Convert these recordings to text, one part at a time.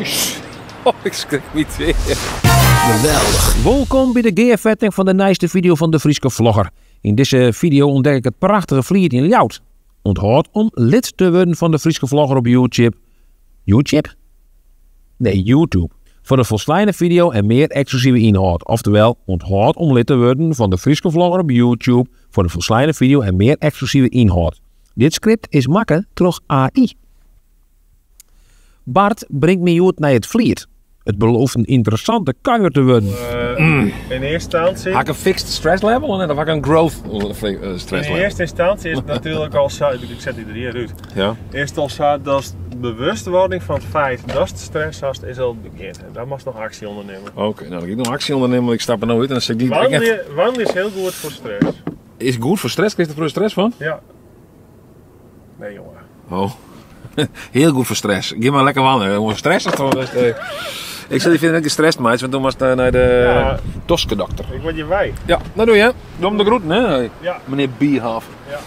Jezus. Oh, ik schrik me weer. Geweldig. Welkom bij de gearvetting van de nieuwste video van de Frieske Vlogger. In deze video ontdek ik het prachtige vliet in Ljout. Onthoud om lid te worden van de Frieske Vlogger op YouTube. YouTube? Nee, YouTube. Voor een volslijne video en meer exclusieve inhoud. Oftewel, onthoud om lid te worden van de Frieske Vlogger op YouTube. Voor een volslijne video en meer exclusieve inhoud. Dit script is maken door AI. Bart brengt me uit naar het vliet. Het belooft een interessante kuier te worden. In eerste instantie... Had ik een fixed stress level en of had ik een growth stress level? In eerste instantie is het natuurlijk al zo... Ik zet die er hier uit. Ja. Eerst al zo dat de bewustwording van het feit dat het stress hast, is al bekend. En daar mag nog actie ondernemen. Oké, nou dan ga ik nog actie ondernemen, want ik stap er nou uit en dan zeg ik niet... Wandelen is heel goed voor stress. Is het goed voor stress? Krijg je er voor stress van? Ja. Nee jongen. Oh. Heel goed voor stress. Geef maar lekker wandelen. Gewoon stress of toch? Ik zou die vinden dat ik gestrest maat, want toen was het naar de Toske-dokter. Ik word je wij. Ja, dat doe je. Doe hem de groeten, hè? Ja. Meneer Bierhaven. Ja.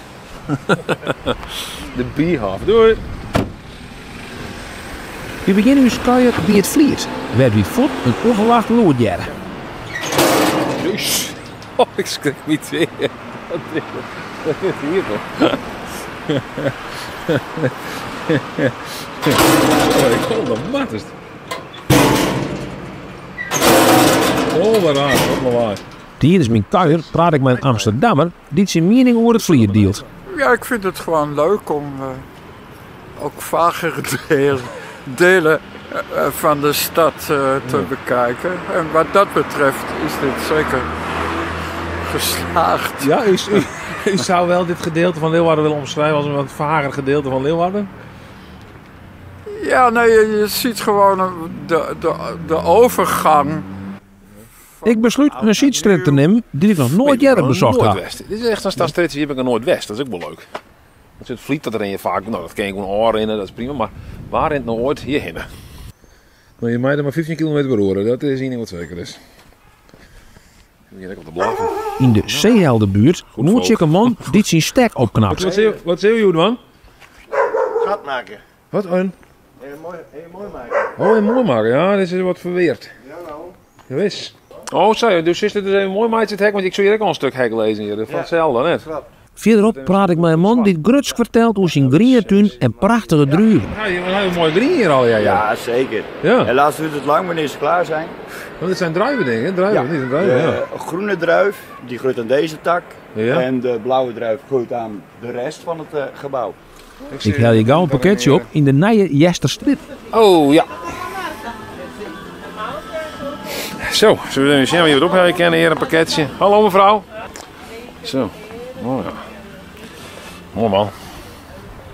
De Bierhaven. Doei. We beginnen uw kuier bij het vliet. Waar we voet een ongewacht lood jaren. Jezus. Oh, ik schrik me weer. Wat is hier toch? Oh, ik kom de mat is het. Oh, wat raar, wat lawaai. Tijdens mijn kuier praat ik met een Amsterdammer die zijn mening over het vliet deelt. Ja, ik vind het gewoon leuk om ook vagere delen van de stad te bekijken. En wat dat betreft is dit zeker geslaagd. Ja, u zou wel dit gedeelte van Leeuwarden willen omschrijven als een wat vager gedeelte van Leeuwarden? Ja, nee, je ziet gewoon de overgang. Ik besluit een schietstrip te nemen die ik nog nooit eerder bezocht heb. Noordwest. Dit is echt een stadstreetje, die heb ik in Noordwest. Dat is ook wel leuk. Dat het vliet dat er in je vaak, nou dat kan je gewoon oorrennen, dat is prima. Maar waar rent nou ooit hierheen? Nou, je mij er maar 15 km per uur, dat is hier niet wat zeker is. Hier op de blaven. In de Zeeheldenbuurt moet ik een man die zijn stek opknapt. Wat zie je man? Gat maken. Wat een? Heel mooi maken. Oh, en mooi maken, ja, dit is wat verweerd. Ja nou. Ja, wist. Oh, zei je, dus is dit dus even mooi maatje het hek, want ik zou hier ook al een stuk hek lezen hier, van hetzelfde net. Verderop praat ik met een man die grutsk vertelt hoe zijn grierentuin en prachtige druiven. Ja, je hebt een mooi green hier al, ja. Ja, zeker. Ja. Helaas duurt het lang wanneer ze klaar zijn. Want dit zijn druiven dingen, druiven, niet een druiven, ja. De groene druif, die groeit aan deze tak. Ja. En de blauwe druif groeit aan de rest van het gebouw. Ik haal je gauw een pakketje op in de nieuwe Jesterstrip. Oh, ja. Zo, zullen we eens zien wie wat ophalen kennen hier, een pakketje. Hallo mevrouw. Zo, oh ja. Mooi man.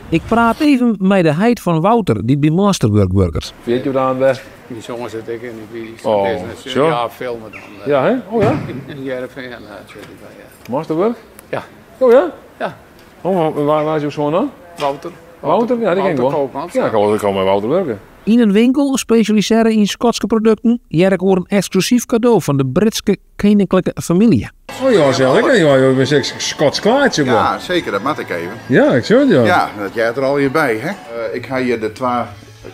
Ik praat even met de heid van Wouter die bij Masterwork werkt. Vind je dan weg? Die jongens zit ik in die video's. Oh, zo? Ja, filmen dan. Ja, hè? Oh ja? In Jereveen zit ik bij, ja. Masterwork? Ja. Oh ja? Ja. Oh, waar is je zoon dan? Wouter. Wouter? Ja, die ken ik wel. Koopmans. Ja, ik kan met Wouter werken. In een winkel specialiseren in Schotse producten jerk hoor een exclusief cadeau van de Britse koninklijke familie. Oh ja, zeg ik. Ja, je bent een Schots klaartje. Ja, zeker, dat moet ik even. Ja, ik zie het, ja. Ja, dat jij er al hier bij, hè? Ik ga hier de twee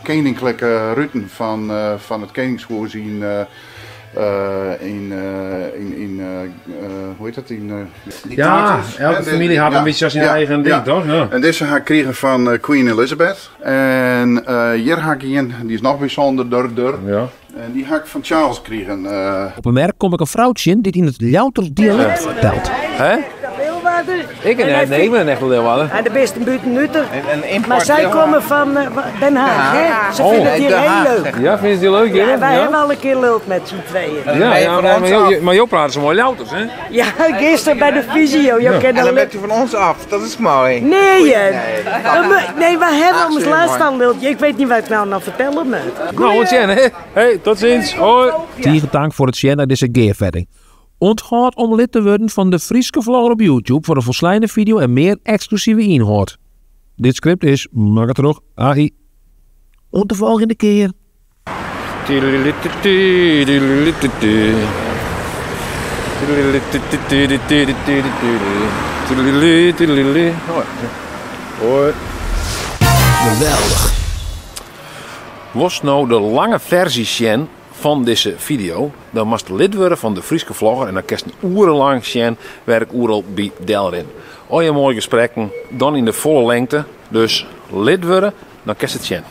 koninklijke ruten van het koningshuis hoe heet dat? Die Ja, taartjes, elke hè? familie had Ja, een beetje als zijn ja, eigen ding, ja. toch? Ja. En deze ga ik kregen van Queen Elizabeth. En hier ga ik een, die is nog bijzonder door. Ja. En die ga ik van Charles kregen. Op een merk kom ik een vrouwtje die in het Ljouters dialect vertelt. Hè? Ik ben echt wel Leeuwarden. Ja, de beste buiten Nutter. Maar zij komen van Den Haag, hè? Ze vinden het hier heel leuk. Ja, vind je die leuk, Ja, hè? wij hebben al een keer lult met z'n tweeën. Ja, maar jou praat zo mooi Ljouters, hè? Ja, gisteren bij de visio. Je kent En dan al bent u van ons af, dat is mooi. Nee, nee, we hebben ons laatst al lultje. Ik weet niet wat ik nou vertellen moet. Nou, wat Jen, hè? Hey, tot ziens. Hoi. Tegen dank voor het zien naar deze gearvetting. Onthoud om lid te worden van de Frieske Vlogger op YouTube voor een volslijne video en meer exclusieve inhoud. Dit script is, maak het terug, AI. Tot de volgende keer. Hoi. Geweldig. Was nou de lange versie zien van deze video, dan moest lid worden van de Frieske Vlogger en dan kerst een urenlang zien waar ik overal bij Delrin. Al je mooie gesprekken, dan in de volle lengte. Dus lid worden, dan kerst het zien.